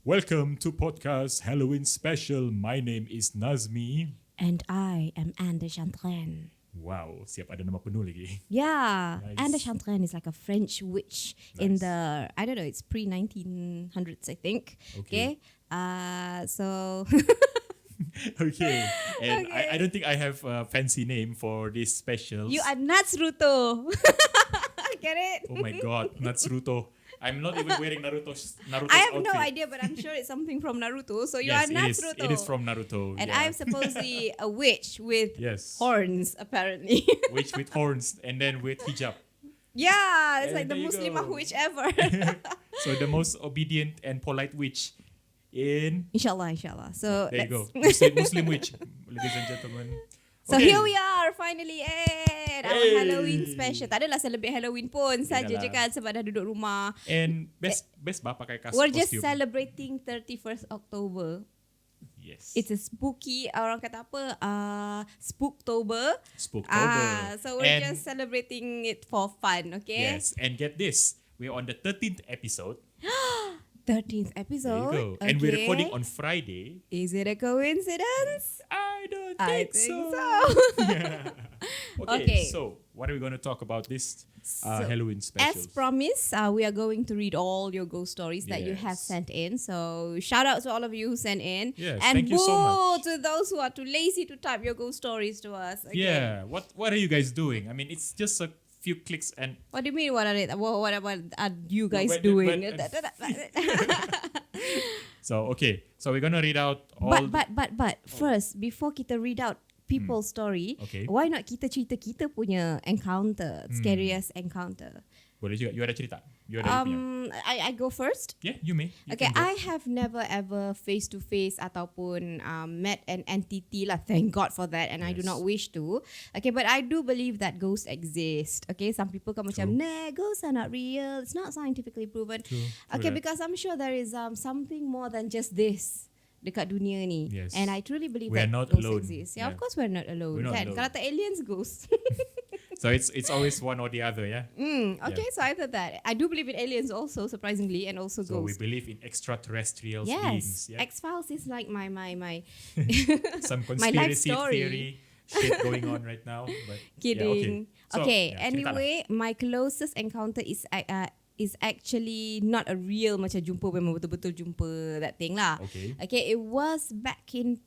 Welcome to podcast Halloween special. My name is Nadzmi. And I am Anne de Chantraine. Wow, siap ada nama penuh lagi. Yeah, Nice. Anne de Chantraine is like a French witch in the, I don't know, it's pre-1900s, I think. Okay. So... Okay, and Okay. I don't think I have a fancy name for this special. You are Naruto. Get it? Oh my god, Natsuruto. I'm not even wearing Naruto's I have outfit. no idea, but I'm sure it's something from Naruto. So you Yes, are Naruto. it is from Naruto. And yeah. I'm supposedly a witch with Yes. horns, apparently. Witch with horns and then with hijab. Yeah, it's And like the there you Muslimah go. witch ever. So the most obedient and polite witch in... Inshallah. So There you let's- go. Muslim witch, ladies and gentlemen. So Okay. here we are finally at our Hey. Halloween special. Tak adalah celebrate Halloween pun saja je Yalah. kan sebab dah duduk rumah. And best bah pakai We're just costume. celebrating 31st October. Yes. It's a spooky, orang kata apa? Spooktober. Spooktober. So we're And- just celebrating it for fun, okay? Yes, and get this. We're on the 13th episode. 13th There episode. you go. And we're okay. recording on Friday. Is it a coincidence? I don't I think, think so. so. Okay, Okay. so what are we going to talk about this So, Halloween special? As promised, we are going to read all your ghost stories that you have Yes. sent in. So shout out to all of you who sent in. Yes, and thank you so much. to those who are too lazy to type your ghost stories to us. Okay. Yeah, what are you guys doing? I mean, it's just a few clicks and What do you mean? What are you guys But- doing? so okay. So we're going to read out all but first, before kita read out people's story, Okay. why not kita cerita kita punya encounter, scariest encounter? boleh juga. You ada cerita? You ada punya? I go first. Yeah, you may. You Okay, can go. I have never ever face to face ataupun met an entity lah. Thank God for that, and I do Yes. not wish to. Okay, but I do believe that ghosts exist. Okay, some people come macam, nah, ghosts are not real. It's not scientifically proven. True Okay, that. because I'm sure there is something more than just this dekat dunia ni. Yes. And I truly believe We are that not ghosts alone. exist. Yeah, Yeah. of course we're not alone. We're not Kan? alone. Kalau tak aliens, ghosts. So it's always one or the other, yeah? Okay, so either that. I do believe in aliens also, surprisingly, and also So we ghosts. believe in extraterrestrial beings, Yes, yeah? X-Files is like my Some my life conspiracy story. theory shit going on right now. But Kidding. Yeah, Okay, cerita lah. anyway, my closest encounter is actually not a real macam jumpa memang betul-betul jumpa that thing lah. Okay. It was back in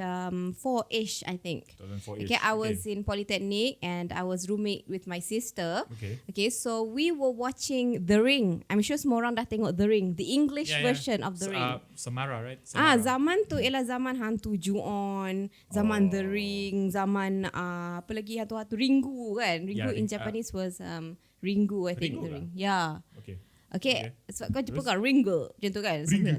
2004-ish, I think. 2004-ish. Okay, I was in Polytechnic and I was roommate with my sister. Okay. So we were watching The Ring. I'm sure semua orang dah tengok The Ring, the English version of The Ring. Samara, right? Zaman tu ialah zaman hantu Ju-on, zaman The Ring, zaman apa lagi hantu-hantu Ringu kan. Ringu in Japanese was Ringu, I think. Ringu The lah. Ring. Yeah. Okay. Okay. Sebab kau jumpa kan Ringu macam tu kan. Ringu.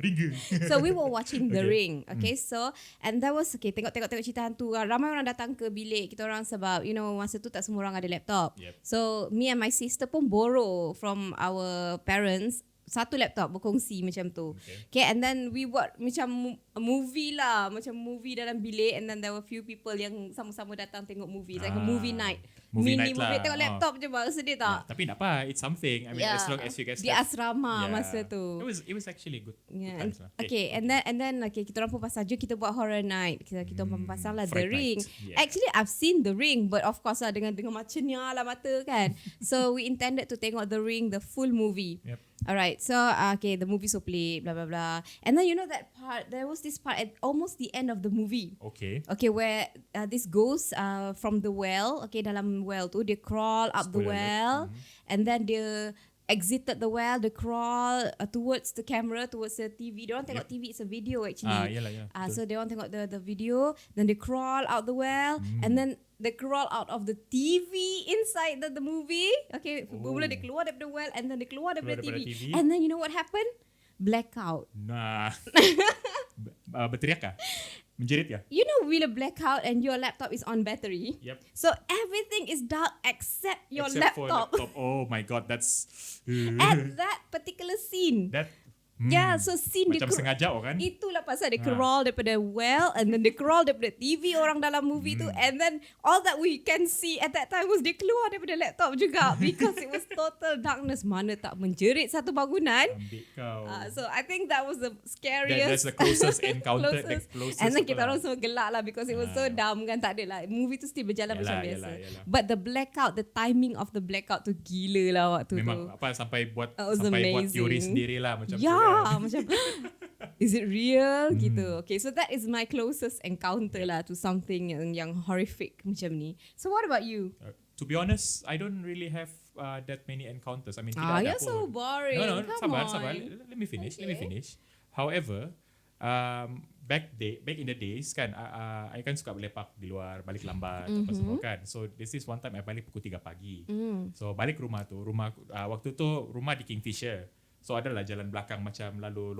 Ringu. So we were watching The Okay. Ring. Okay, so and there was tengok cerita hantu kan. Ramai orang datang ke bilik kita orang sebab masa tu tak semua orang ada laptop. Yep. So me and my sister pun borrow from our parents satu laptop berkongsi macam tu. Okay, and then we buat macam movie lah, macam movie dalam bilik, and then there were few people yang sama-sama datang tengok movie. It's like a movie night. Movie Mini night movie lah. tengok laptop je bang, sedih tak? Tapi tak apa, it's something. I mean, as long as you guys di asrama masa tu. It was actually good. Yeah. Good times lah. Okay, and then kita orang pun pasal je kita buat horror night. Kita pun pasal lah The Fright Ring. night. Yeah. Actually I've seen The Ring, but of course lah dengan macamnya lah mata kan. So we intended to tengok The Ring, the full movie. Yep. Alright, so okay, the movie so play, blah blah blah. And then that part, there was this part at almost the end of the movie. Okay. Where this ghost from the well, dalam well tu dia crawl up the Spoiler well, alert. and then dia exited the well, they crawl towards the camera, towards the TV. They want tengok TV, it's a video actually. Yalah. So they want tengok the video, then they crawl out the well, and then they crawl out of the TV inside the movie. Okay, bermula dia keluar daripada well, and then dia keluar daripada Keluar daripada TV. TV. And then you know what happened? Blackout. Nah. Berteriak kah? Menjerit kah? You know bila blackout and your laptop is on battery. Yep. So everything is dark except your Except for laptop. Oh my god, that's At that particular scene. that Yeah, so scene Macam sengaja kan? Itulah pasal dia crawl daripada well, and then dia crawl daripada TV orang dalam movie tu, and then all that we can see at that time was dia keluar daripada laptop juga because it was total darkness. Mana tak menjerit satu bangunan. Ambil kau. So I think that was the scariest. That's the closest encounter. And then kita orang semua gelak lah because it was so dumb kan. Tak ada lah. Movie tu still berjalan macam biasa. Yalah. But the blackout, the timing of the blackout tu gila lah waktu Memang tu. apa sampai buat amazing. teori sendiri lah macam tu Macam is it real gitu. Okay, so that is my closest encounter lah to something yang horrific macam ni. So what about you? To be honest, I don't really have that many encounters. I mean, tidak ada you're so boring. No, Come sabar. on. Let me finish. Okay. However, back in the days kan, I kan suka berlepak di luar, balik lambat apa semua kan. So this is one time I balik pukul 3 pagi. So balik rumah waktu tu rumah di Kingfisher. So adalah jalan belakang macam lalu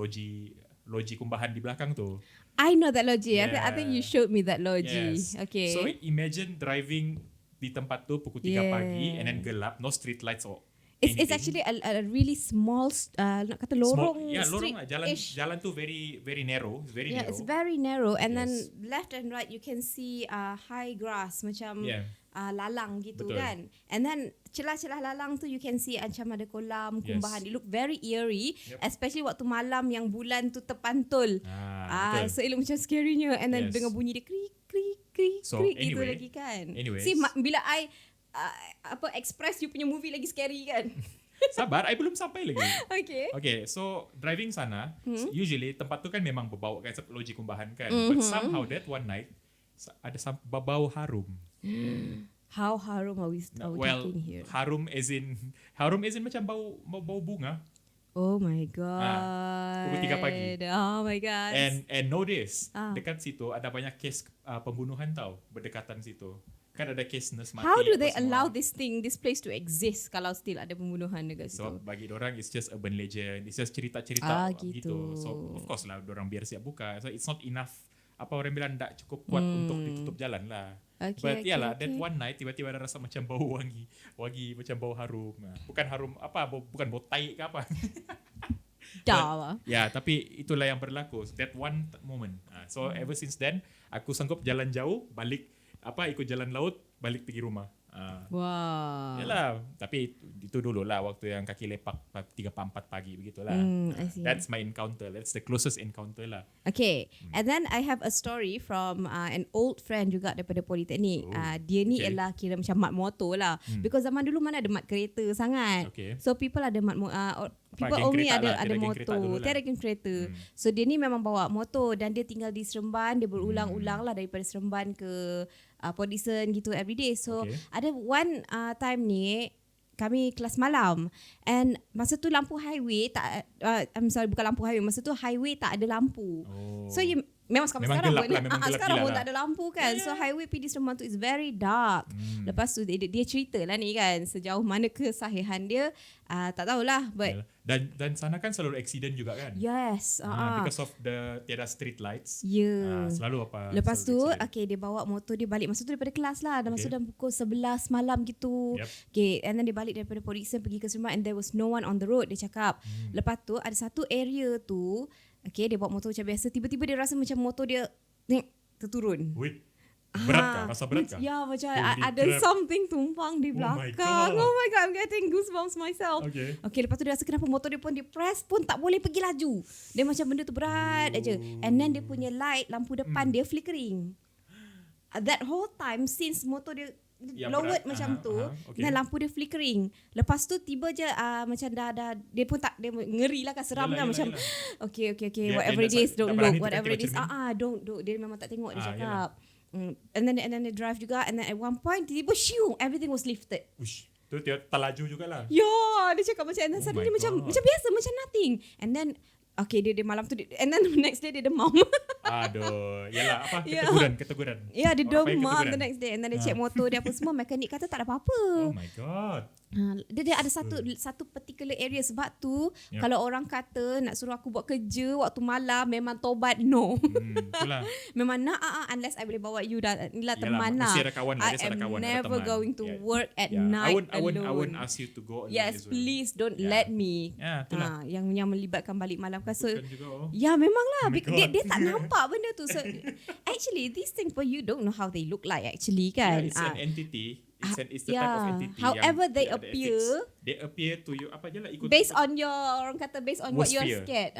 loji kumbahan di belakang tu. I know that logi. Yeah. I think you showed me that logi. Yes. Okay. So imagine driving di tempat tu pukul 3 pagi and then gelap, no street lights or It's actually a really small nak kata lorong lorong lah. Jalan tu very narrow. It's very narrow, and then left and right you can see high grass macam lalang gitu. Betul. Kan. And then celah-celah lalang tu you can see macam ada kolam kumbahan. It look very eerie, especially waktu malam yang bulan tu terpantul. So it look macam scary-nya, and then dengan bunyi dia krik So, gitu lagi kan. See bila I express you punya movie lagi scary kan. Sabar, I belum sampai lagi. Okay, so driving sana, usually tempat tu kan memang berbau kan loji kumbahan kan. But somehow that one night ada bau harum. How harum are we talking here? Harum as in macam bau bunga. Oh my god. Pukul 3 pagi. Oh my god. And know this, dekat situ ada banyak kes pembunuhan tau, berdekatan situ. Kan ada kes nurse mati. How do they allow this place to exist kalau still ada pembunuhan dekat situ? So bagi dorang it's just urban legend, it's just cerita-cerita gitu. So of course lah dorang biar siap buka. So it's not enough, apa orang bilang tak cukup kuat untuk ditutup jalan lah. But that one night tiba-tiba ada rasa macam bau wangi macam bau harum. Bukan harum apa, bukan bau tai ke apa. Tapi itulah yang berlaku that one moment. So ever since then aku sanggup jalan jauh, balik ikut jalan laut, balik pergi rumah. Wow. Yalah, tapi itu dulu lah waktu yang kaki lepak 3-4 pagi begitulah. That's my encounter. That's the closest encounter lah. Okay. And then I have a story from an old friend juga daripada Politeknik. Dia ni ialah kira macam mat motor lah. Because zaman dulu mana ada mat kereta sangat. So people ada mat people only ada motor. Tiada geng kereta. So dia ni memang bawa motor dan dia tinggal di Seremban. Dia berulang-ulang lah daripada Seremban ke Podison gitu everyday. So ada one time ni kami kelas malam, and masa tu lampu highway tak bukan lampu highway, masa tu highway tak ada lampu. So memang sekarang pun tak ada lampu kan. So highway pergi di Seremban tu is very dark. Lepas tu dia cerita lah ni kan, sejauh mana kesahihan dia tak tahulah, but dan sana kan selalu accident juga kan. Yes. Because of the tiada street lights. Selalu apa. Lepas tu dia bawa motor dia balik masa tu daripada kelas lah, dan masa dah pukul 11 malam gitu. And then dia balik daripada Podison pergi ke Seremban, and there was no one on the road, dia cakap. Lepas tu ada satu area tu, dia bawa motor macam biasa, tiba-tiba dia rasa macam motor dia terturun. Berat kah? Rasa berat kah? Ya, macam ada something tumpang di belakang. Oh my god, I'm getting goosebumps myself. Okay, lepas tu dia rasa kenapa motor dia pun dia press pun tak boleh pergi laju. Dia macam benda tu berat aja. And then dia punya light, lampu depan dia flickering. That whole time since motor dia lowered macam tu, dan lampu dia flickering. Lepas tu tiba je macam dah dia pun tak, dia ngeri lah kan, seram kan macam okay, whatever it is, don't look, whatever it is, don't, dia memang tak tengok, dia cakap. And then they drive juga, and then at one point tiba-tiba shoo, everything was lifted. Ush, tu dia terlaju jugalah. Dia cakap macam, and then suddenly macam biasa, macam nothing. And then dia malam tu and then the next day dia demam. Aduh, yalah apa keteguran. Dia demam the next day, and then dia check motor dia apa semua, mekanik kata tak ada apa-apa. Oh my god. Dia ada satu particular area. Sebab tu kalau orang kata nak suruh aku buat kerja waktu malam, memang tobat no. Itulah. Memang nak unless I boleh bawa you dah inilah teman lah. Mesti ada kawan lah. I Ada am kawan, ada never teman. going to work at night I alone. won't ask you to go alone Yes, as well. please don't let me. Itulah. Yang melibatkan balik malam kan. So, juga, ya memanglah. Oh my God. Dia tak nampak benda tu. So actually these things for you don't know how they look like actually kan. It's an entity. It's the type of entity. However yang they ada appear. ethics. They appear to you. Apa je lah ikut. Based on your, orang kata based on what Most you're fear. scared.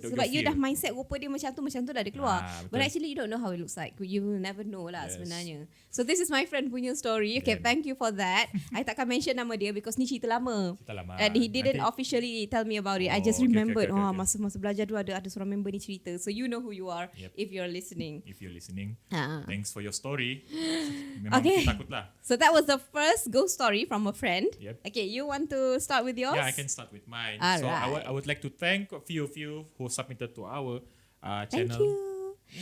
Sebab you fear. dah mindset rupa dia macam tu dah dia keluar. Betul. But actually you don't know how it looks like. You will never know lah sebenarnya. So this is my friend punya story. Okay, thank you for that. I takkan mention nama dia because ni cerita lama. And he didn't officially tell me about it. I just remembered. Okay. Masa belajar tu ada seorang member ni cerita. So you know who you are if you're listening. If you're listening, thanks for your story. Memang Okay. takut lah. So that was the first ghost story from a friend. Yep. Okay, you want to start with yours? Yeah, I can start with mine. All So right. I would like to thank a few of you who submitted to our Thank channel. you.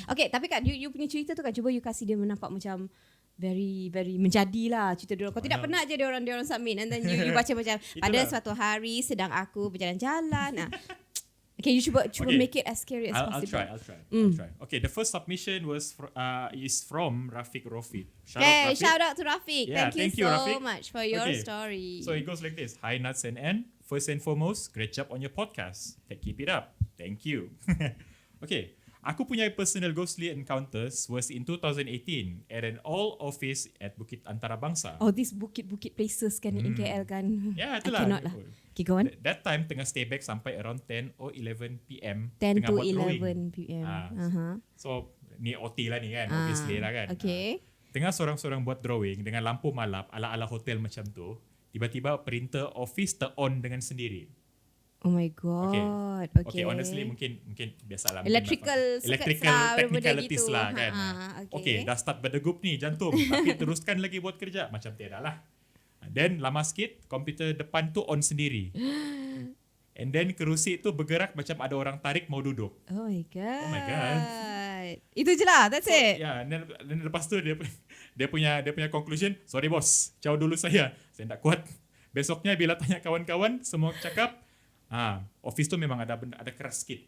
Okay, tapi kan you punya cerita tu kan, cuba you kasih dia nampak macam very menjadilah cerita dia orang. Kau tidak pernah je dia orang submit and then you baca macam pada suatu hari sedang aku berjalan-jalan. Okay, you cuba make it as scary as possible. I'll try. Okay, the first submission is from Rafiq Rofit. Shout out to Rafiq. Yeah, thank you so Rafiq. much for your story. So it goes like this. Hi Nats and Anne. First and foremost, great job on your podcast. Keep it up. Thank you. Okay. Aku punya personal ghostly encounters was in 2018 at an all office at Bukit Antarabangsa. Oh, these bukit places kan in KL kan. Yeah, I itulah. cannot lah. Okay, go on. That time tengah stay back sampai around 10 or 11 PM. 10 tengah to buat 11 drawing. PM. So, ni OT lah ni kan. Obviously lah kan. Okay. Tengah sorang-sorang buat drawing dengan lampu malap ala-ala hotel macam tu. Tiba-tiba printer office ter-on dengan sendiri. Oh my god. Okay, honestly mungkin biasalah. Electrical technicalities gitu. lah kan. Okay, dah start berdegup ni jantung. Tapi teruskan lagi buat kerja. Macam tiada lah. Then lama sikit, komputer depan tu on sendiri. And then kerusi tu bergerak macam ada orang tarik mau duduk. Oh my god. Itu je lah, that's it. Yeah, dan lepas tu dia punya conclusion, sorry bos, ciao dulu saya tak kuat. Besoknya bila tanya kawan-kawan, semua cakap, office tu memang ada keras sikit.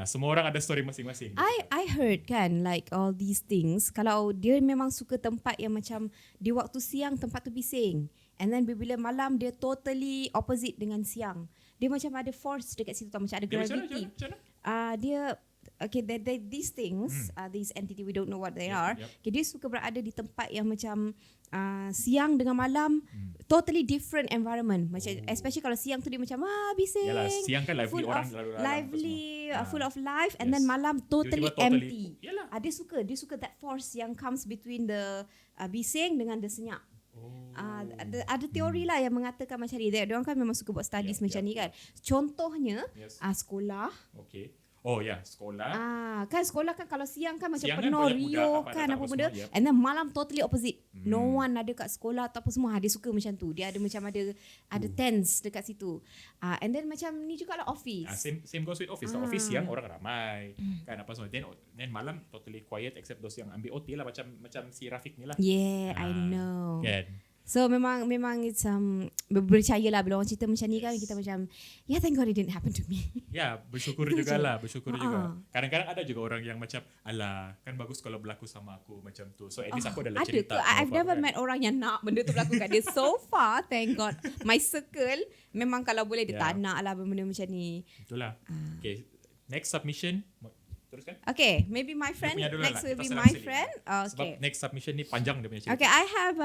Semua orang ada story masing-masing. I heard kan, like all these things, kalau dia memang suka tempat yang macam di waktu siang tempat tu bising, and then bila malam dia totally opposite dengan siang. Dia macam ada force dekat situ, macam ada gravity. Dia okay, these things, these entity we don't know what they are. Okay, dia suka berada di tempat yang macam siang dengan malam totally different environment. Macam especially kalau siang tu dia macam bising. Yalah, siang kan lively, orang lively, full of life, and then malam totally empty. Dia suka that force yang comes between the bising dengan the senyap. Ada teori lah yang mengatakan macam ni. Dia orang kan memang suka buat studies macam ni kan. Contohnya sekolah. Okay. Oh ya, sekolah. Kan sekolah kan kalau siang kan macam siang penuh kan rio kan apa benda. And then malam totally opposite. No one ada kat sekolah ataupun semua. Dia suka macam tu. Dia ada macam ada tents dekat situ. And then macam ni jugalah office. Same goes with office. Office siang orang ramai. Kan apa semua. Then malam totally quiet except those yang ambil OT lah macam si Rafiq ni lah. Yeah, I know. Kan. So memang it's berpercayalah bila orang cerita macam ni kan, kita macam thank God it didn't happen to me. Ya, bersyukur jugalah, juga. Kadang-kadang ada juga orang yang macam alah, kan bagus kalau berlaku sama aku macam tu. So at least aku adalah cerita. I've never met orang yang nak benda tu berlaku kat dia so far. Thank God. My circle memang kalau boleh dia tak nak lah benda macam ni. Itulah. Okay, next submission. Teruskan. Okay, maybe my friend next will be my friend. Okay. Sebab next submission ni panjang dia punya cerita. Okay, I have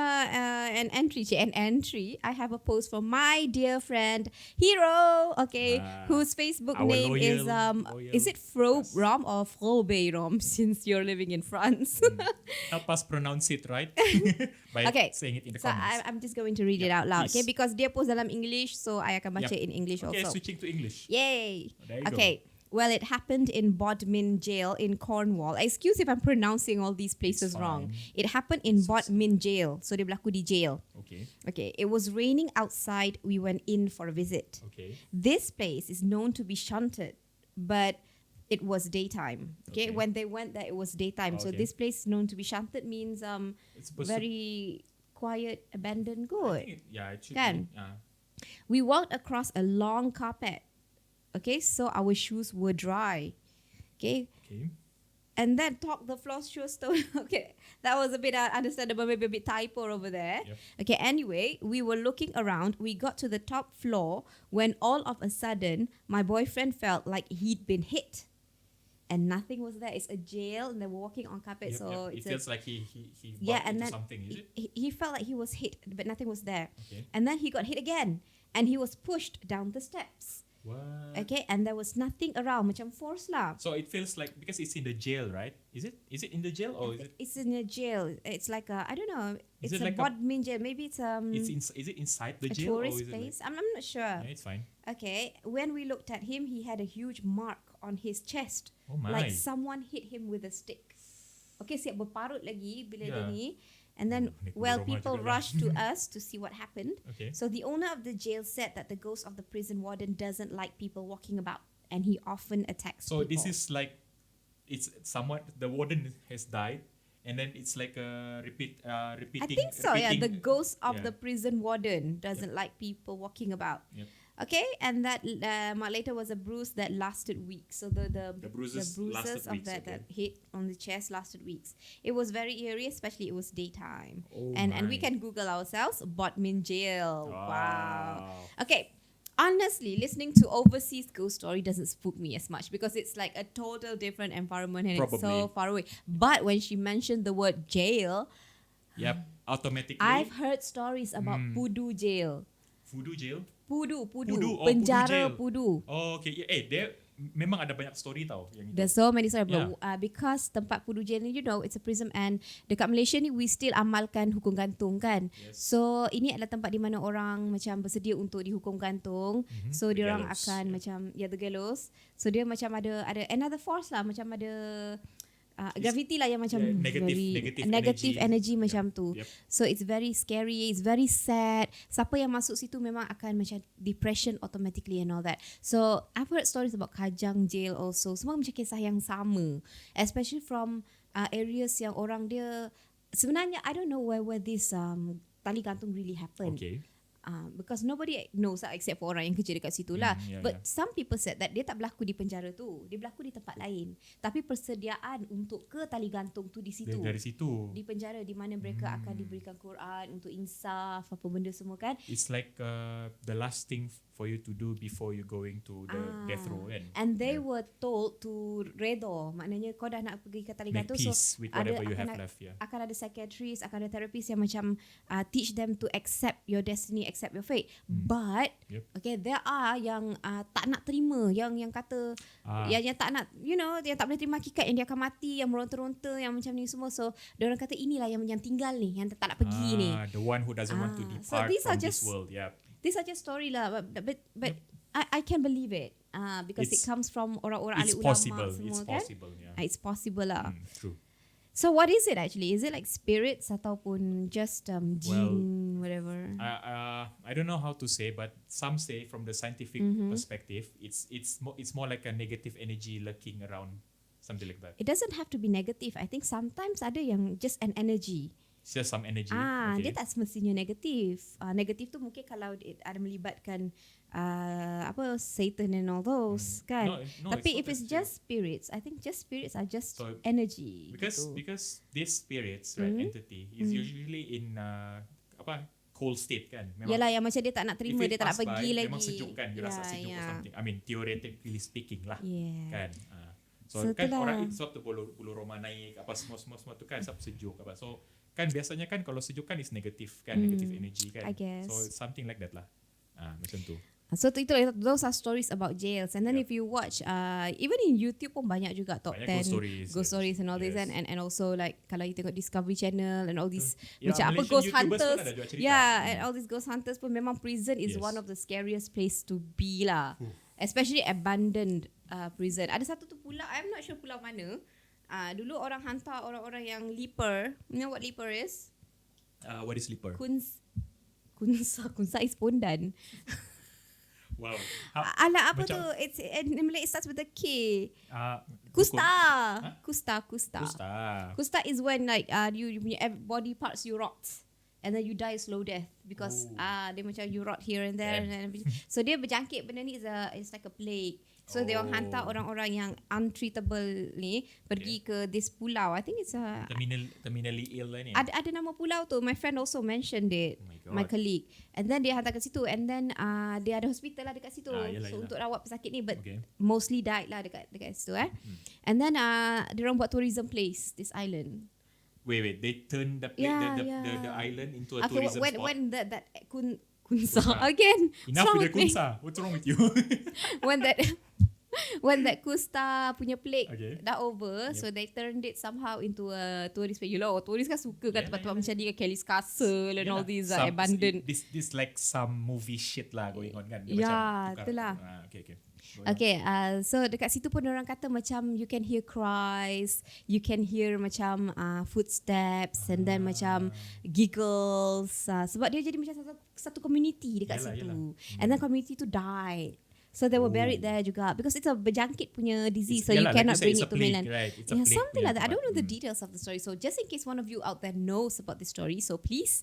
an entry. I have a post from my dear friend Hero. Okay, whose Facebook name is it Frobe-Rom or Frobe-Rom since you're living in France? Help us pronounce it right by saying it in the comments. So I'm just going to read it out loud. Please. Okay, because dia post dalam English, so I akan baca in English also. Okay, switching to English. Yay. There you go. Well, it happened in Bodmin Jail in Cornwall. Excuse if I'm pronouncing all these places wrong. It happened in Bodmin Jail. So, dia berlaku di jail. Okay. It was raining outside. We went in for a visit. Okay. This place is known to be shunted, but it was daytime. Okay. When they went there, it was daytime. So, this place known to be shunted means it's very quiet, abandoned I kot. think it should Kan? be. We walked across a long carpet. Okay, so our shoes were dry. Okay, Okay. and then the floor shows stone. Okay, that was a bit understandable, maybe a bit typo over there. Yep. Okay, anyway, we were looking around. We got to the top floor when all of a sudden my boyfriend felt like he'd been hit. And nothing was there. It's a jail, and they were walking on carpet, so It it's feels like he yeah, bumped and into then something, is it? he felt like he was hit, but nothing was there. Okay. And then he got hit again, and he was pushed down the steps. What? Okay, and there was nothing around, macam force lah. So it feels like because it's in the jail, right? Is it in the jail or is it? It's in a jail. It's like I don't know. Is It's it a like bodmin jail. Maybe it's Is it inside the a jail or tourist is it? place. I'm not sure. Yeah, it's fine. Okay, when we looked at him, he had a huge mark on his chest, Oh my. like someone hit him with a stick. Okay, siap berparut lagi bila dia Yeah. ni. And then, Ni well, rumah people juga lah. rushed to us to see what happened. Okay. So the owner of the jail said that the ghost of the prison warden doesn't like people walking about, and he often attacks So people. this is like, it's somewhat the warden has died, and then it's like a repeating. I think so. Yeah, the ghost of yeah. the prison warden doesn't like people walking about. Yep. Okay, and that later was a bruise that lasted weeks. So the bruises lasted of weeks, that okay. hit on the chest lasted weeks. It was very eerie, especially it was daytime. Oh and we my. can Google ourselves Bodmin Jail. Wow. Wow. Okay. Honestly, listening to overseas ghost story doesn't spook me as much because it's like a total different environment and it's so Probably. far away. But when she mentioned the word jail, Yep. Automatically. I've heard stories about Pudu Jail. Voodoo jail. Pudu, Pudu, oh, penjara Pudu jail. Pudu. Oh, okay. Yeah, dia memang ada banyak story tau yang itu. There's so many stories, Yeah. but because tempat Pudu Jail ni, it's a prison, and dekat Malaysia ni we still amalkan hukum gantung kan. Yes. So ini adalah tempat di mana orang macam bersedia untuk dihukum gantung. So The diorang gallows, akan yeah. macam the gallows. So dia macam ada another force lah, macam ada gravity lah yang macam Yeah, negative energy energy. macam tu. Yep. So it's very scary, it's very sad. Siapa yang masuk situ memang akan macam depression automatically and all that. So I've heard stories about Kajang Jail also. Semua macam kisah yang sama, especially from areas yang orang dia sebenarnya I don't know where this tali gantung really happened. Okay. Because nobody knows lah except for orang yang kerja dekat situ lah. Yeah, But some people said that dia tak berlaku di penjara tu. Dia berlaku di tempat lain. Tapi persediaan untuk ke tali gantung tu di situ. Dari situ. Di penjara di mana mereka akan diberikan Quran untuk insaf apa benda semua kan. It's like the last thing for you to do before you going to the death row kan. And they were told to redha. Maknanya kau dah nak pergi ke tali Make gantung, peace with whatever you have akan left, yeah. akan ada psychiatrist, akan ada therapist yang macam teach them to accept your destiny, accept your fate. But Yep. okay, there are yang tak nak terima, yang kata yang tak nak, yang tak boleh terima hakikat yang dia akan mati, yang meronta-ronta, yang macam ni semua. So diorang kata inilah yang tinggal ni, yang tak nak pergi ni. The one who doesn't want to So depart these are from this just- world. Yeah. These are just story lah, but I can believe it because it It's- comes from orang-orang ahli It's ulama possible. semua It's kan. possible. Yeah. It's possible lah. True. So what is it actually? Is it like spirits ataupun just jinn, whatever? I don't know how to say, but some say from the scientific perspective, it's more like a negative energy lurking around, something like that. It doesn't have to be negative. I think sometimes ada yang just an energy. It's just some energy. Dia tak semestinya negatif. Negatif tu mungkin kalau ada melibatkan Satan and all those kan. No, Tapi it's if not it's just spirits, I think just spirits are just So, energy. Because these spirits, right, entity is usually in cold state kan. Yalah, yang macam dia tak nak terima, if it dia tak nak pass by, pergi lagi. Memang sejuk kan, you rasa sejuk or something. I mean theoretically speaking lah. Yeah. Kan. So So, kan itulah. orang sebab tu bulu roma naik apa semua tu kan sebab sejuk apa. So kan biasanya kan kalau sejuk kan is negatif kan, negative energy kan. I guess. So it's something like that lah. Macam tu. So those are stories about jails. And then if you watch even in YouTube pun banyak juga top Banyak 10 ghost stories and all this, Yes. and also like kalau you tengok Discovery Channel and all these Yeah, macam apa Malaysian ghost YouTubers pun hunters. ada juga cerita. Yeah, and all these ghost hunters pun memang prison is Yes. one of the scariest place to be lah. Especially abandoned prison. Ada satu tu pulau, I'm not sure pulau mana. Dulu orang hantar orang-orang yang leper. You know what leper is? What is sleeper? Kunsa is pondan. Wow. Alah apa macam- tu? In Malay it starts with a K. Dukun. Kusta. Kusta. Kusta is when like you punya body parts you rot. and then you die a slow death because dia macam you rot here and there, Yeah. and then, so dia berjangkit benda ni it's like a plague. So dia orang hantar orang-orang yang untreatable ni pergi ke this pulau. I think it's a terminally ill lah ni. ada nama pulau tu. My friend also mentioned it. Oh my God. My colleague. And then dia hantar kat situ, and then dia ada hospital lah dekat situ. Yelah, So yelah. untuk rawat pesakit ni, but Okay. mostly died lah dekat situ And then dia orang buat tourism place this island. Wait, they turned the island into a Okay, tourism spot. when that kunsa again. Enough with the what's wrong with me? kunsa. What's wrong with you? when that kusta punya plague dah over, Yep. so they turned it somehow into a tourist place. You know, tourist kan suka kan Yeah, tempat-tempat yeah. macam ni kan, Kelly's Castle and all these Some- abandoned. This like some movie shit lah going on kan. Dia Ya, macam tukar. itulah. Okay. Go on. Okay, so dekat situ pun orang kata macam you can hear cries, you can hear macam footsteps, and then macam giggles, sebab dia jadi macam satu community dekat Yalah, situ. yalah. And then community tu died. So they were buried there juga because it's a berjangkit punya disease, so Yalah, you cannot like bring you it said, to mainland. Right? It's a Yeah, plague something punya like that. I don't know the tempat. details of the story. So just in case one of you out there knows about this story, so please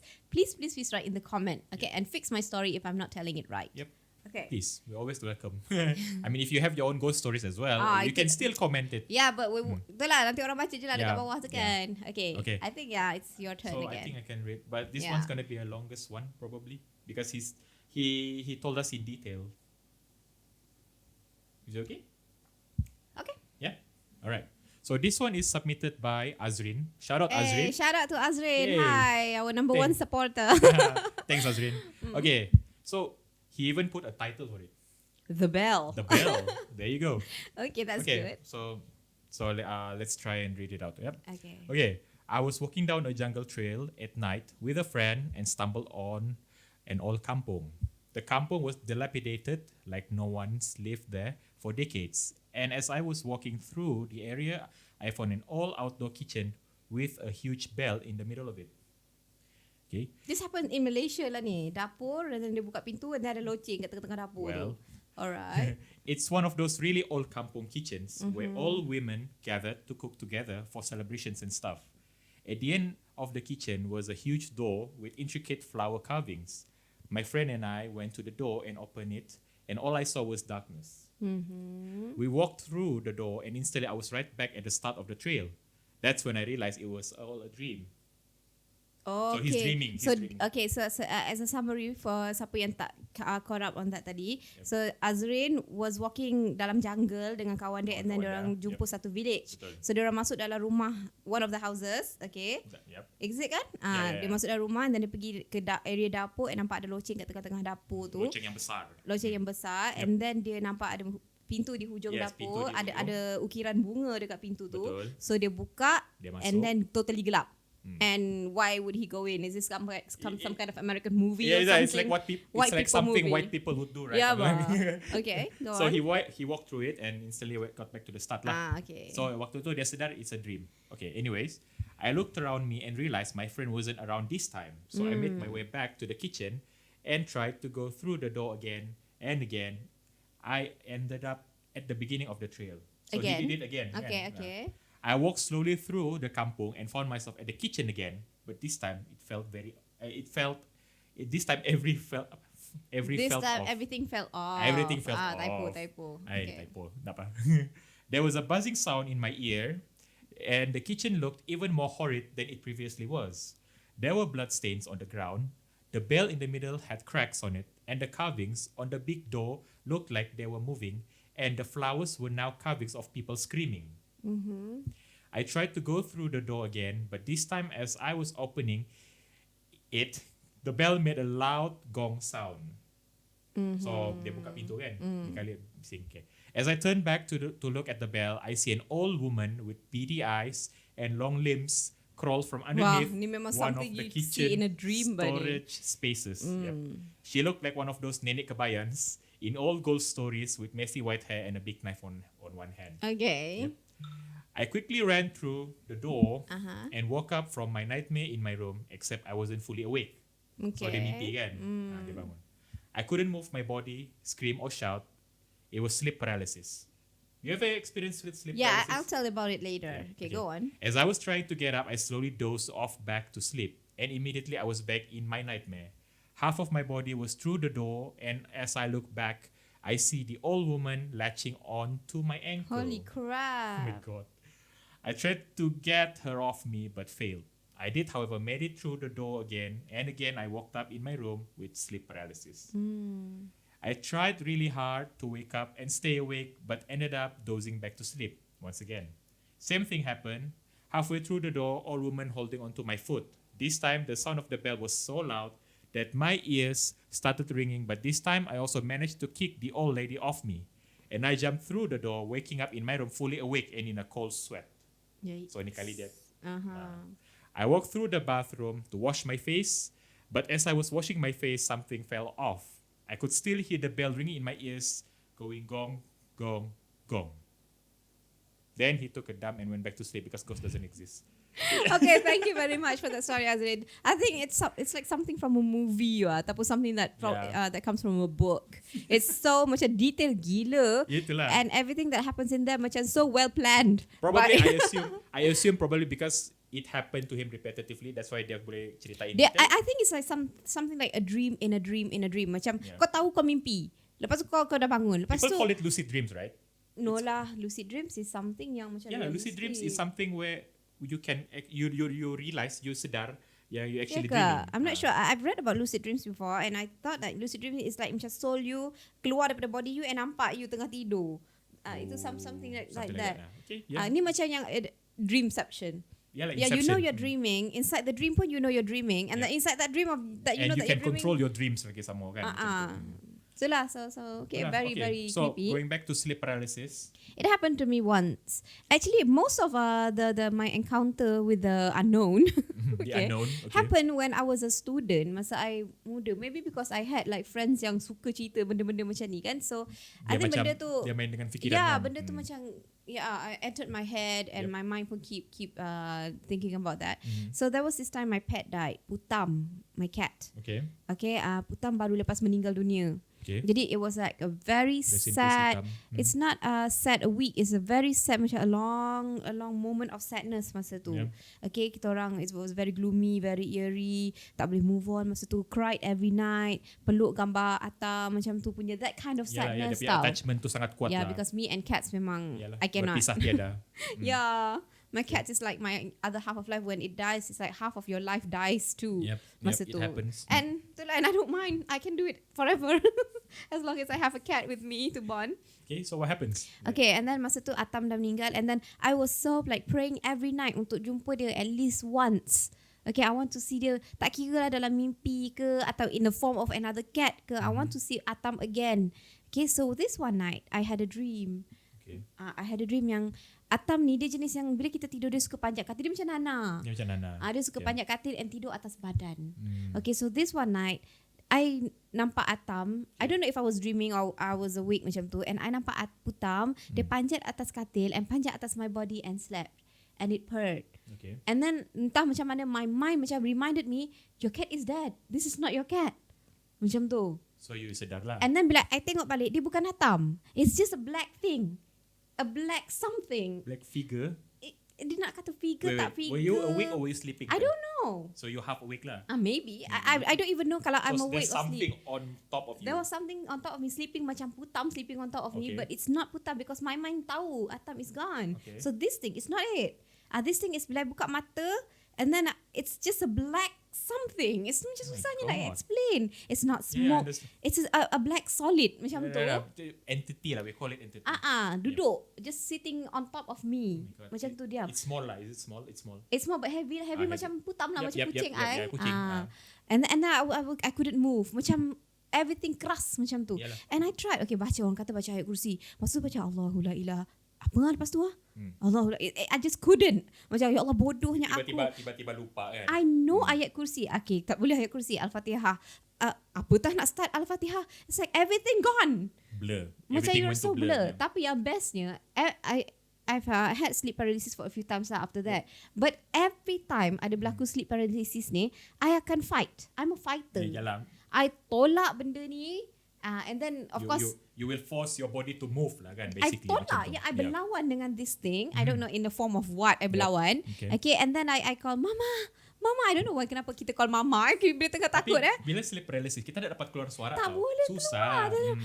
write in the comment, okay, and fix my story if I'm not telling it right. Yep. Okay. Please, we're always welcome. I mean, if you have your own ghost stories as well, you itu- can still comment it. Yeah, but itulah nanti orang baca je lah dekat Yeah, bawah tu yeah. kan. Okay. Okay. I think it's your turn So I again. think I can read, but this Yeah. one's gonna be the longest one probably because he told us in detail. Is it okay? Okay. Yeah. All right. So this one is submitted by Azrin. Shout out Hey, Azrin. shout out to Azrin. Yay. Hi, our number one Thank- supporter. Thanks, Azrin. Okay. So he even put a title for it. The Bell. The Bell. There you go. Okay, that's Okay. good. So let's try and read it out. Yep. Okay. Okay. I was walking down a jungle trail at night with a friend and stumbled on an old kampong. The kampong was dilapidated, like no one's lived there for decades. And as I was walking through the area, I found an all-outdoor kitchen with a huge bell in the middle of it. Okay. This happened in Malaysia lah ni. Dapur, dan dia buka pintu dan dia ada loceng kat tengah-tengah dapur Well. tu. Alright. It's one of those really old kampong kitchens where all women gathered to cook together for celebrations and stuff. At the end of the kitchen was a huge door with intricate flower carvings. My friend and I went to the door and opened it, and all I saw was darkness. We walked through the door, and instantly I was right back at the start of the trail. That's when I realized it was all a dream. Oh, So he's dreaming, he's So dreaming. okay, so as a summary for siapa yang tak caught up on that tadi. So Azrin was walking dalam jungle dengan kawan dia, and then Kawan dia orang dia, jumpa satu village. Betul. So dia orang masuk dalam rumah one of the houses, okay. Yep. Exit kan? Yeah. Dia masuk dalam rumah, and then dia pergi ke area dapur, and nampak ada loceng kat tengah-tengah dapur tu. Loceng yang besar. Loceng yang besar, and then dia nampak ada pintu di hujung Yes, pintu dapur, di hujung. ada ukiran bunga dekat pintu tu. Betul. So dia buka, Dia and masuk. then totally gelap. And why would he go in? Is this some kind of American movie or Yeah, something? it's like White it's like people something movie. white people would do, right? Yeah, bah. Okay, go So on. he walked through it and instantly got back to the start lah. Okay. So waktu tu dia sedar it's a dream. Okay, anyways, I looked around me and realized my friend wasn't around this time. So I made my way back to the kitchen and tried to go through the door again and again. I ended up at the beginning of the trail. So Again? he did it again. Okay, kan? okay. I walked slowly through the kampung and found myself at the kitchen again. But this time it felt this time every felt This felt time off. everything fell off. Everything felt Typo, off. typo. Ay, Okay. typo. Napa. There was a buzzing sound in my ear, and the kitchen looked even more horrid than it previously was. There were blood stains on the ground. The bell in the middle had cracks on it, and the carvings on the big door looked like they were moving, and the flowers were now carvings of people screaming. I tried to go through the door again, but this time as I was opening it, the bell made a loud gong sound. So dia buka pintu kan, kali bising. Okay. As I turned back to look at the bell, I see an old woman with beady eyes and long limbs crawl from underneath ni memang one of something the you see kitchen in a dream, buddy. storage spaces. Yep. She looked like one of those nenek kebayans in old ghost stories with messy white hair and a big knife on one hand. Okay. I quickly ran through the door Uh-huh. and woke up from my nightmare in my room, except I wasn't fully awake. So dia mimpi kan. Dia bangun. I couldn't move my body, scream or shout. It was sleep paralysis. You ever experienced sleep Yeah, paralysis? I'll tell about it later. Yeah, Okay, go on. As I was trying to get up, I slowly dozed off back to sleep. and immediately I was back in my nightmare. Half of my body was through the door, and as I look back, I see the old woman latching on to my ankle. Holy Oh my crap. god. I tried to get her off me but failed. I did, however, made it through the door again, and again I woke up in my room with sleep paralysis. I tried really hard to wake up and stay awake, but ended up dozing back to sleep once again. Same thing happened. Halfway through the door, old woman holding onto my foot. This time, the sound of the bell was so loud that my ears started ringing, but this time I also managed to kick the old lady off me. And I jumped through the door, waking up in my room fully awake and in a cold sweat. Yikes. So, ni kali dia. Uh-huh. I walked through the bathroom to wash my face, but as I was washing my face, something fell off. I could still hear the bell ringing in my ears, going gong, gong, gong. Then he took a dump and went back to sleep because ghost doesn't exist. Okay, thank you very much for that story, Azrin. I think it's like something from a movie ataupun something that that comes from a book. It's so macam detail gila. Itulah. And everything that happens in there macam so well planned. Probably But- I assume probably because it happened to him repetitively, that's why dia boleh ceritain Dia, detail. I think it's like something like a dream in a dream in a dream. Macam Yeah. kau tahu kau mimpi. Lepas tu kau dah bangun. Lepas People tu call it lucid dreams, right? no lah, lucid dreams is something yang macam Yeah, lucid dreams is something where you can you realize, you sedar, yeah, you actually dreaming. I'm not sure. I've read about lucid dreams before and I thought that lucid dreams is like macam soul you keluar daripada body you and nampak you tengah tidur. Itu something like that. Okay, yeah. Ni macam yang dreamception. Yeah, like Yeah, you know Inception. you're dreaming. Inside the dream pun you know you're dreaming, and Yeah. then inside that dream of that you and know you that can you're dreaming. control your dreams lagi sama kan. Macam tu. So okay, Itulah, very okay. very So creepy. going back to sleep paralysis. It happened to me once. Actually, most of the my encounter with the unknown The unknown. Okay. happened when I was a student. Masa I muda. Maybe because I had like friends yang suka cerita benda-benda macam ni kan. So I Dia think macam, benda tu, dia main dengan fikiran yeah, kan. benda tu macam I entered my head and Yep. my mind pun keep thinking about that. So there was this time my pet died. Putam, my cat. Okay. Okay, Putam baru lepas meninggal dunia. Okay. Jadi it was like a very Rest in peace, sad. Putam. It's not sad a week. It's a very sad, macam a long moment of sadness masa tu. Yeah. Okay, kita orang it was very gloomy, very eerie. Tak boleh move on masa tu. Cried every night. Peluk gambar Atta macam tu punya that kind of Yalah, sadness dia punya tau. attachment tu sangat kuat Yeah, lah. because me and cats memang Yalah, I cannot. berpisah tiada. Yeah. My cat is like my other half of life. When it dies, it's like half of your life dies too. Yep, Masa it tu. happens. And I don't mind. I can do it forever. As long as I have a cat with me to bond. Okay, so what happens? Okay, and then masa tu Atam dah meninggal. And then I was so like praying every night untuk jumpa dia at least once. Okay, I want to see dia. Tak kira lah dalam mimpi ke atau in the form of another cat ke. I want to see Atam again. Okay, so this one night, I had a dream. Okay. I had a dream yang Atam ni dia jenis yang bila kita tidur dia suka panjat katil. Dia macam Nana. Dia macam Nana. Dia suka Okay. panjat katil and tidur atas badan. Okay, so this one night, I nampak Atam. I don't know if I was dreaming or I was awake macam tu. And I nampak Putam, dia panjat atas katil and panjat atas my body and slept. And it purred. Okay. And then entah macam mana my mind macam reminded me, your cat is dead. This is not your cat. Macam tu. So you sedar lah. And then bila I tengok balik, dia bukan Atam. It's just a black thing. A black something. Black figure. Dia nak kata figure tak figure. Were you awake or were you sleeping? I don't know. So you half awake lah. Maybe. I don't even know kalau I'm So awake there's or something sleep. on top of you. There was something on top of me sleeping macam Putam sleeping on top of me, Okay. but it's not Putam because my mind tahu Atam is gone. Okay. So this thing is not it. This thing is bila I buka mata and then it's just a black something. It's macam Oh my susahnya nak God. explain. It's not Yeah, smoke. understand. It's a black solid macam tu. Entity lah, we call it entity. Duduk just sitting on top of me. Oh my God. Macam tu diam. It's small lah. Is it small? It's small. It's more but heavy heavy. macam Putam lah, Yep, macam yep, kucing yep, yep, I. yeah, kucing. And then I couldn't move. Macam everything keras macam tu. Yalah. And I tried. Okay, orang kata baca ayat kursi. Lepas tu baca Allahu la ilaha. Apa lah lepas tu Allahu la. I just couldn't. Macam ya Allah bodohnya aku. Tiba-tiba lupa kan. I know ayat kursi. Okay, tak boleh ayat kursi. Al-Fatihah. Apa tak nak start Al-Fatihah? It's like everything gone. Blur. Macam Everything you're went so to blur. Yeah. Tapi yang bestnya, I've had sleep paralysis for a few times lah after that. But every time ada berlaku sleep paralysis ni, I akan fight. I'm a fighter. Yalah. I tolak benda ni. And then of course you will force your body to move lah kan, I basically. tolak. macam tu. I berlawan dengan this thing. I don't know in the form of what I berlawan. Okay. Okay, and then I call Mama, Mama, I don't know why kenapa kita call Mama. Bila tengah Tapi takut bila sleep paralysis kita tak dapat keluar suara Tak tau. boleh Susah. keluar.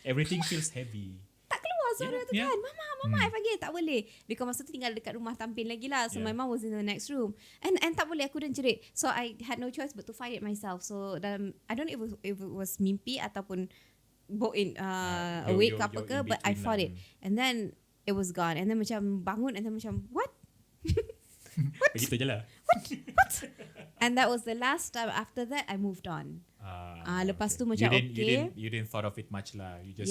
Everything feels heavy. tak keluar suara tu Yeah. kan. Mama, I panggil tak boleh. Because masa tu tinggal dekat rumah tampin lagi lah. So my mom was in the next room. And tak boleh, aku dah jerit. So I had no choice but to fight it myself. So I don't know if it was mimpi ataupun awake ke apa ke, but I fought it. And then it was gone. And then macam bangun and then macam what? Begitu je lah. What? And that was the last time. After that I moved on. Lepas tu macam You didn't thought of it much lah. You just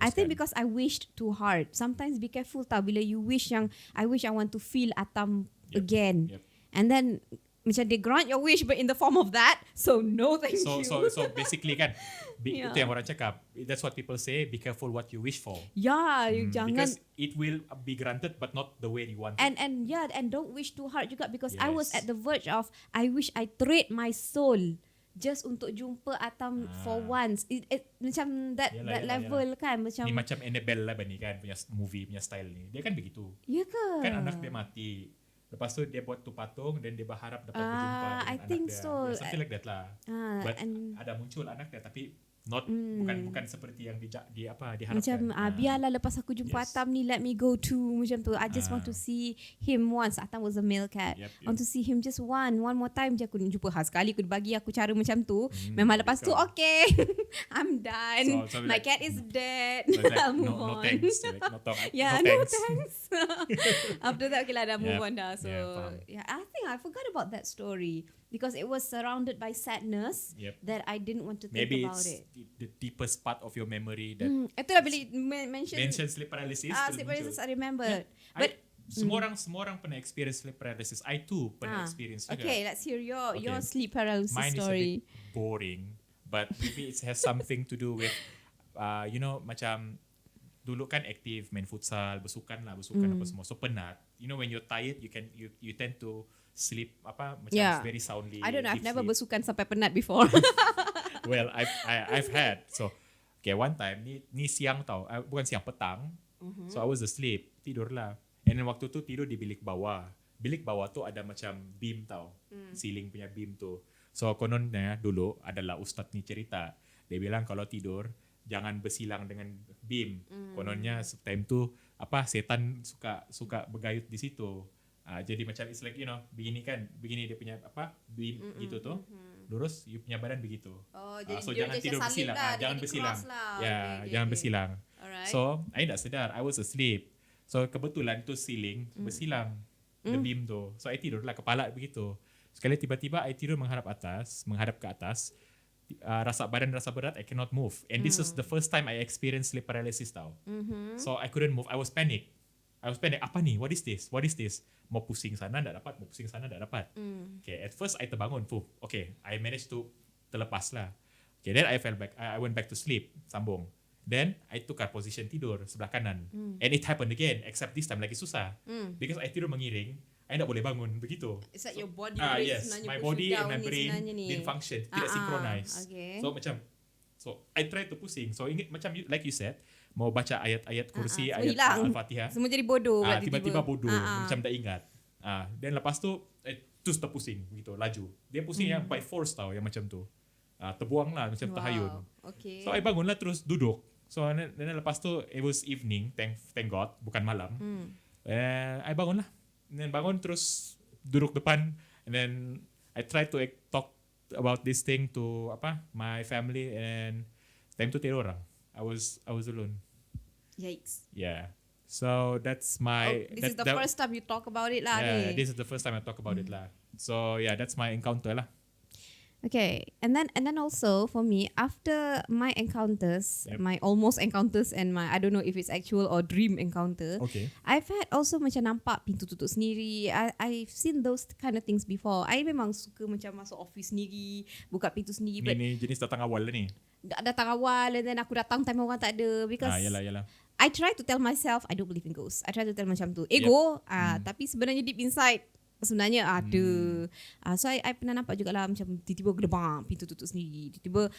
I think because I wished too hard. Sometimes be careful tau bila you wish yang I wish I want to feel Atam again. And then macam they grant your wish but in the form of that. So no thank you. So basically kan itu yang orang cakap. That's what people say, be careful what you wish for. You jangan, because it will be granted but not the way you want it. And don't wish too hard juga because I was at the verge of I wish I trade my soul just untuk jumpa Atam for once. It macam that level kan macam ni macam Annabelle lah ni kan punya movie punya style ni. Dia kan begitu. Ya ke? Kan anak dia mati. Lepas tu dia buat tu patung dan dia berharap dapat berjumpa dengan I anak think dia. so. Yeah, something like that lah. But ada muncul anak dia tapi bukan seperti yang diharapkan. Macam biarlah lepas aku jumpa Atam ni, let me go too macam tu. I just want to see him once. Atam was a male cat. I want to see him just one more time je. Aku jumpa sekali aku bagi aku cara macam tu. Memang lepas tu okay. I'm done. So my cat is dead. So like, I'll move no on. thanks. Like, no thanks. After that okay lah dah move on dah. So I think I forgot about that story. Because it was surrounded by sadness that I didn't want to think about it. Maybe it's the deepest part of your memory that itulah bila mention sleep paralysis. sleep paralysis I remember. But semua orang pernah experience sleep paralysis. I too pernah experience juga. Okay, let's hear your sleep paralysis Mine story. Is a bit boring, but maybe it has something to do with macam dulu kan aktif main futsal, bersukan apa semua. So penat. When you're tired, you tend to sleep macam very soundly. I don't know, I've never bersukan sampai penat before. Well, I've had. So okay, one time ni siang tau, bukan siang, petang. So I was asleep, tidur lah. And then waktu tu tidur di bilik bawah. Bilik bawah tu ada macam beam tau, ceiling punya beam tu. So kononnya dulu adalah ustaz ni cerita. Dia bilang kalau tidur jangan bersilang dengan beam. Kononnya time tu setan suka bergayut di situ. Jadi macam it's like begini dia punya beam gitu tu. Lurus you punya badan begitu. Jadi so jangan tidur bersilang. Jangan bersilang. Jangan bersilang. Alright. So I tak sedar, I was asleep. So kebetulan tu ceiling bersilang the beam tu. So I tidur lah kepala begitu. Sekali tiba-tiba I tidur menghadap ke atas. Rasa badan rasa berat, I cannot move. And this was the first time I experienced sleep paralysis tau. So I couldn't move. I was panic. Apa ni? What is this? Mau pusing sana tak dapat, mau pusing sana tak dapat. Okay, at first I terbangun. Okay, I managed to terlepas lah. Okay, then I fell back. I went back to sleep. Sambung. Then I tukar position tidur sebelah kanan. And it happened again, except this time lagi susah. Because I tidur mengiring, I tak boleh bangun begitu. It's like your body yes, my body and my brain didn't function, tidak synchronize. Okay. So I tried to pusing. So macam like you said, mau baca ayat-ayat kursi, ayat Al-Fatihah. Semua jadi bodoh. Tiba-tiba bodoh, macam tak ingat. Then lepas tu terus terpusing begitu, laju. Dia pusing yang by force tau, yang macam tu. Terbuang lah macam terhayun. Okay. So I bangun lah terus duduk. So then lepas tu it was evening, thank God, bukan malam. I bangun lah. And then bangun terus duduk depan. And then I tried to talk about this thing to my family, and time tu tiada orang. I was alone. Yikes. Yeah. So that's my. This is the first time you talk about it lah. Yeah, this is the first time I talk about it lah. So yeah, that's my encounter lah. Okay, and then also for me, after my encounters, my almost encounters and my I don't know if it's actual or dream encounter, I've had also macam nampak pintu tutup sendiri. I've seen those kind of things before. I memang suka macam masuk office sendiri, buka pintu sendiri. Ni jenis datang awal lah ni. Datang awal, and then aku datang time orang tak ada, because yalah. I try to tell myself I don't believe in ghosts. I try to tell macam tu ego, tapi sebenarnya deep inside sebenarnya ada. So I pernah nampak jugalah macam tiba-tiba gedebang pintu tutup sendiri, tiba-tiba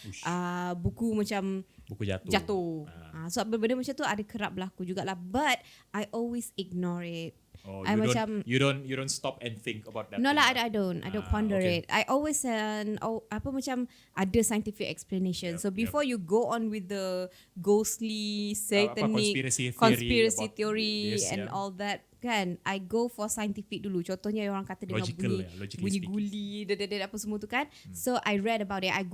buku macam buku jatuh. So benda macam tu ada kerap berlaku jugalah, but I always ignore it. Oh, I you don't stop and think about that. No thing, lah, I don't ponder okay. it. I always apa macam ada scientific explanation. Yep, So before you go on with the ghostly, satanic, conspiracy theory this, and yeah. all that kan, I go for scientific dulu. Contohnya orang kata dengan Logically bunyi speaking. guli, apa semua tu kan. So I read about it. I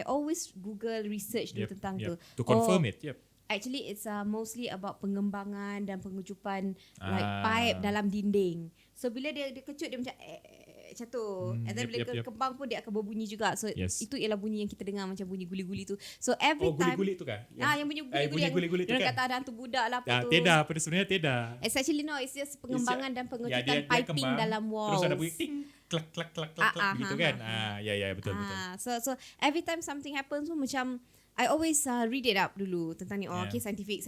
always Google research dulu tentang tu. To confirm it. Yep. Actually, it's mostly about pengembangan dan pengecupan like pipe dalam dinding. So bila dia kecut dia macam macam tu. And then bila kembang pun dia akan berbunyi juga. So itu ialah bunyi yang kita dengar macam bunyi guli-guli tu. So every time guli-guli tu kan? yang bunyi guli-guli tu kan. Dia kata ada hantu budak lah apa tu. Tidak, pada sebenarnya tidak. It's actually no, it's just pengembangan dan pengecutan dia piping kembang, dalam walls. Terus ada bunyi ting klak klak klak klak gitu kan. Ya betul. So every time something happens pun macam I always read it up dulu tentang ni. Okay, scientific.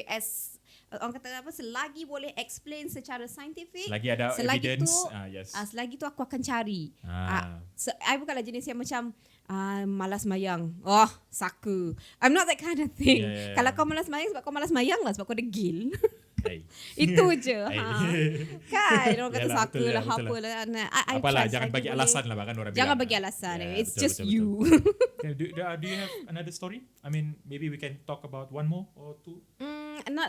As orang kata apa, selagi boleh explain secara scientific, selagi ada evidence, selagi tu aku akan cari. I bukanlah jenis yang macam malas mayang. Saka. I'm not that kind of thing. Kalau kau malas mayang sebab kau malas mayang lah, sebab kau degil. Itu je. Kan orang kata saka lah, apa lah. Apalah, jangan bagi alasan lah kan orang bilang. Jangan bagi alasan. It's just you. Do you have another story? I mean, maybe we can talk about one more or two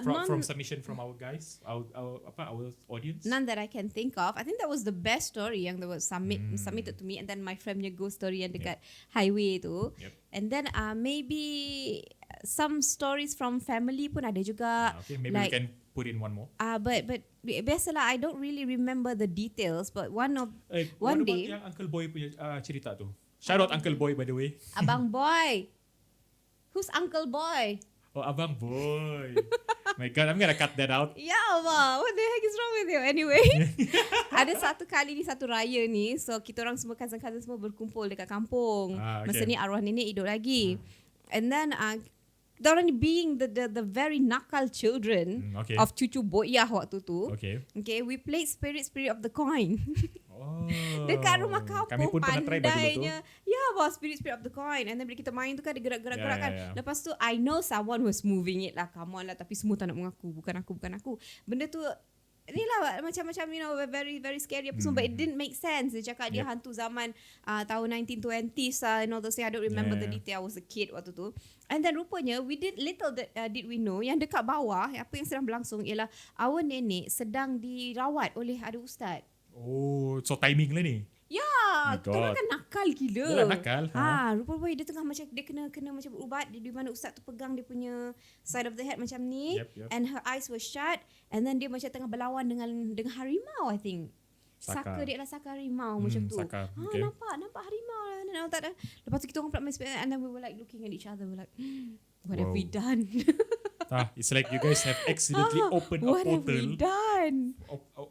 from submission from our guys, our audience. None that I can think of. I think that was the best story yang was submitted to me, and then my friendnya ghost story yang dekat highway tu. And then maybe some stories from family pun ada juga. Okay, maybe we can put in one more. But biasalah, I don't really remember the details, but one day yang Uncle Boy punya cerita tu. Shout out Uncle Boy, by the way. Abang Boy. Who's Uncle Boy? Oh, Abang Boy. My God, I'm gonna cut that out. Ya Allah, what the heck is wrong with you? Anyway, ada satu kali ni, satu raya ni, so kita orang semua cousin-cousin semua berkumpul dekat kampung. Masa ni arwah nenek hidup lagi. And then diorang being the very nakal children of cucu boyah waktu tu. Okay, we played spirit of the coin. Dekat rumah kampung, pandainya. Spirit of the coin. And then bila kita main tu kan, dia gerak-gerak kan. Lepas tu I know someone was moving it lah. Come on lah. Tapi semua tak nak mengaku. Bukan aku. Benda tu ni lah macam you know, very very scary apa semua, but it didn't make sense. Dia cakap dia hantu zaman tahun 1920s and all those things. I don't remember the detail. I was a kid waktu tu. And then rupanya did we know yang dekat bawah apa yang sedang berlangsung ialah our nenek sedang dirawat oleh ada ustaz. Oh, so timing lah ni. Kita orang kan nakal gila. Yalah, nakal. Rupanya dia tengah macam dia kena macam berubat di mana ustaz tu pegang dia punya side of the head macam ni, and her eyes were shut, and then dia macam tengah berlawan dengan harimau, I think. Saka dia lah, saka harimau macam tu. Nampak harimau lah. Lepas tu kita orang pula main, and then we were like looking at each other, we were like, what have we done? It's like you guys have accidentally opened a portal. What have we done?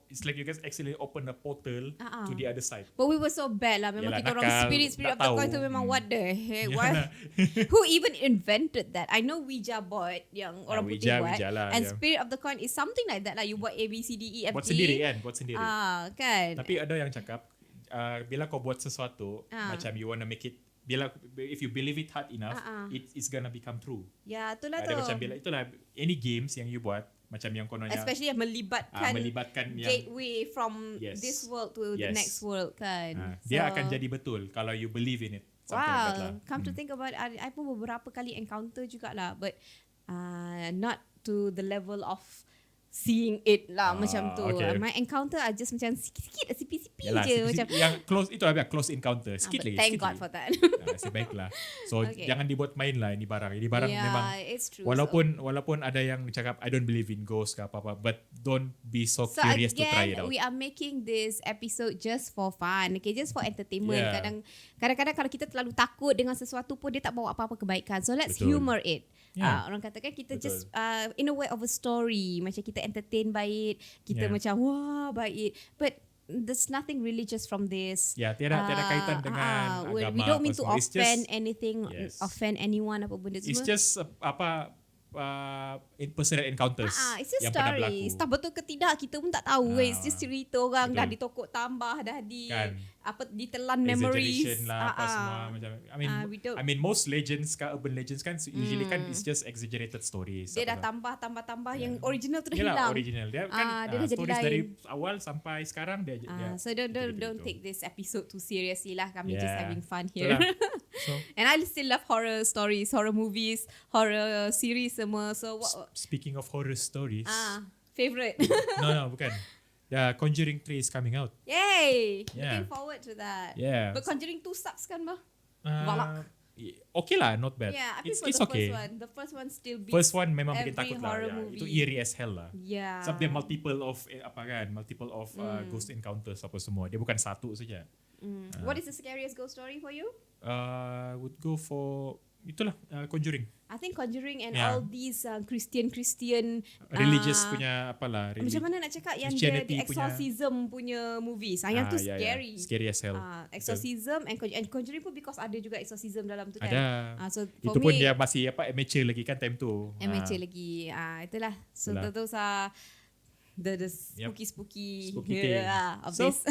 It's like you guys accidentally opened a portal to the other side. But we were so bad lah. Memang kita orang spirit of the coin tu memang what the heck. Who even invented that? I know Ouija board yang orang putih buat. Lah, and spirit of the coin is something like that lah. You buat A, B, C, D, E, F, G. Buat sendiri. Kan. Tapi ada yang cakap, bila kau buat sesuatu, macam you wanna make it, if you believe it hard enough, it's gonna become true. Ya, itulah tu. Macam itulah any games yang you buat, macam yang kononnya, especially yang melibatkan gateway from this world to the next world kan. Dia akan jadi betul kalau you believe in it. Like that lah. Come to think about it, I pun beberapa kali encounter jugalah, but not to the level of seeing it lah macam tu. My encounter are just macam sikit-sikit, sipi-sipi je macam. Yang close itu ada close encounter. Sikit lagi. Thank God for that. Sebaiklah. So jangan dibuat main lah ini barang. Ini barang memang. It's true. Walaupun ada yang cakap I don't believe in ghosts ke apa-apa, but don't be so curious to try it out. We are making this episode just for fun. Okay, just for entertainment. Kadang-kadang kalau kita terlalu takut dengan sesuatu pun dia tak bawa apa-apa kebaikan. So let's humor it. Orang katakan kita just in a way of a story, macam kita entertain baik, kita macam wah baik, but there's nothing religious from this. Tiada kaitan dengan agama. We don't mean to offend anything, offend anyone apa benda semua. It's just personal encounters It's just yang pernah story. berlaku. Entah betul ke tidak kita pun tak tahu. It's just cerita orang betul. dah ditokok tambah, dah Kan. ditelan memories. Exaggeration lah apa semua macam I mean most legends kan, urban legends kan usually kan it's just exaggerated stories. Dia dah tambah yang original tu dah Yelah, hilang. original dia kan dia dah jadi stories lain. dari awal sampai sekarang dia So don't take this episode too seriously lah. Kami just having fun here. So, And I still love horror stories, horror movies, horror series semua. So what? Speaking of horror stories. Favorite. No, bukan. The Conjuring 3 is coming out. Yay! Yeah. Looking forward to that. Yeah. But Conjuring 2 sucks kan bah? Valak. Okay lah, not bad. Yeah, I it's prefer the okay. first one. The first one still beats First one memang bikin every takut lah. horror Yeah. movie. Itu eerie as hell lah. Yeah. Sebab dia multiple of ghost encounters apa semua. Dia bukan satu saja. What is the scariest ghost story for you? Would go for itulah Conjuring. I think Conjuring and Yeah. all these Christian Religious punya apalah. macam mana nak cakap yang Christianity the exorcism punya movies. Yang tu scary. Yeah. Scary as hell. Exorcism and Conjuring pun because ada juga exorcism dalam tu kan. Ada. So Itu for pun me, dia masih amateur lagi kan time tu. amateur lagi. Itulah. So those are the spooky thing. of So, this.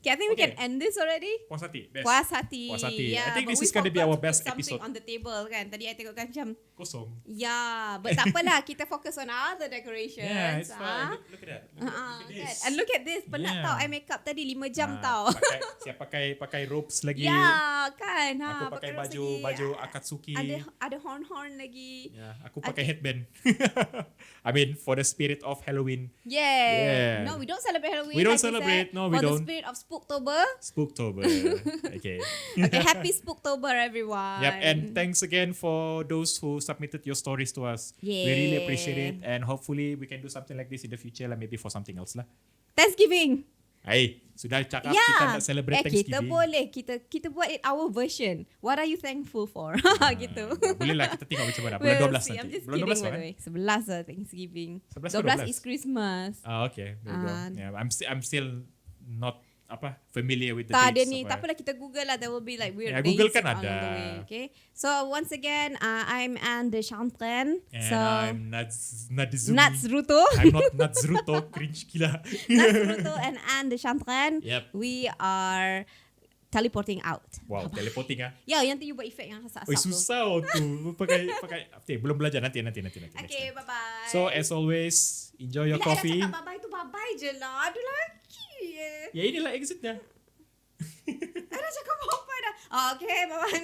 Okay, I think we can end this already. Puas hati. Best. Puas hati. Puas hati. Yeah, I think but this we is going to be forgot our put best something episode. on the table kan. Tadi I tengokkan macam Kosong. but tak apalah, kita focus on other decorations. Yeah, it's fine. Look at that. Look at this. And look at this, penat Yeah. tau. I make up tadi 5 jam tau. Siap pakai ropes lagi. Ya, kan. Aku pakai ropes baju lagi. Akatsuki. Ada horn lagi. Ya, aku pakai headband. I mean for the spirit of Halloween. Yeah. No, we don't celebrate Halloween. We don't like celebrate. Said, No, we for don't. the spirit of Spooktober. Spooktober. Okay. Okay, happy Spooktober everyone. Yep, and thanks again for those who submitted your stories to us. Yeah. We really appreciate it, and hopefully we can do something like this in the future lah, maybe for something else lah. Thanksgiving. Hey, sudah cakap kita nak celebrate Kita Thanksgiving. boleh. Kita buat it our version. What are you thankful for? Gitu. Boleh lah, kita tengok macam mana. Bulan 12 see. nanti. I'm just Bulan kidding 12 by kan? the way. 11 lah Thanksgiving. 11 ke 12 12? is Christmas. Okay, there you go. Yeah, I'm still not familiar with the Tak ada dates. ni. Tak apalah, kita Google lah. There will be like weird Yeah, dates Google kan on ada. the way. Okay. So once again, I'm Anne de Chantren. And So I'm Nadzmi. Natsruto. I'm not Nadzruto, cringe gila. Natsruto and Anne de Chantren. Yep. We are teleporting out. Wow, teleporting ah. Ya, yang tu you buat efek yang asap-asap Oi, tu. susah tu. pakai. Okay, belum belajar nanti. Okay, next time. bye-bye. So as always, enjoy your Bila coffee. dah cakap bye-bye tu bye-bye je lah. Ada lagi. Ya inilah exit dah. Dah cakap bye-bye dah. Okay, bye-bye.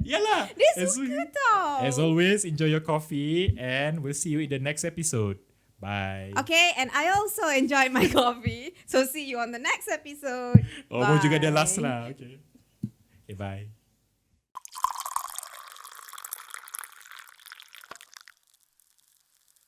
Yalah. Dia suka tau. As always, enjoy your coffee and we'll see you in the next episode. Bye. Okay, and I also enjoyed my coffee. So see you on the next episode. Oh, mau juga dia last lah. Okay, bye.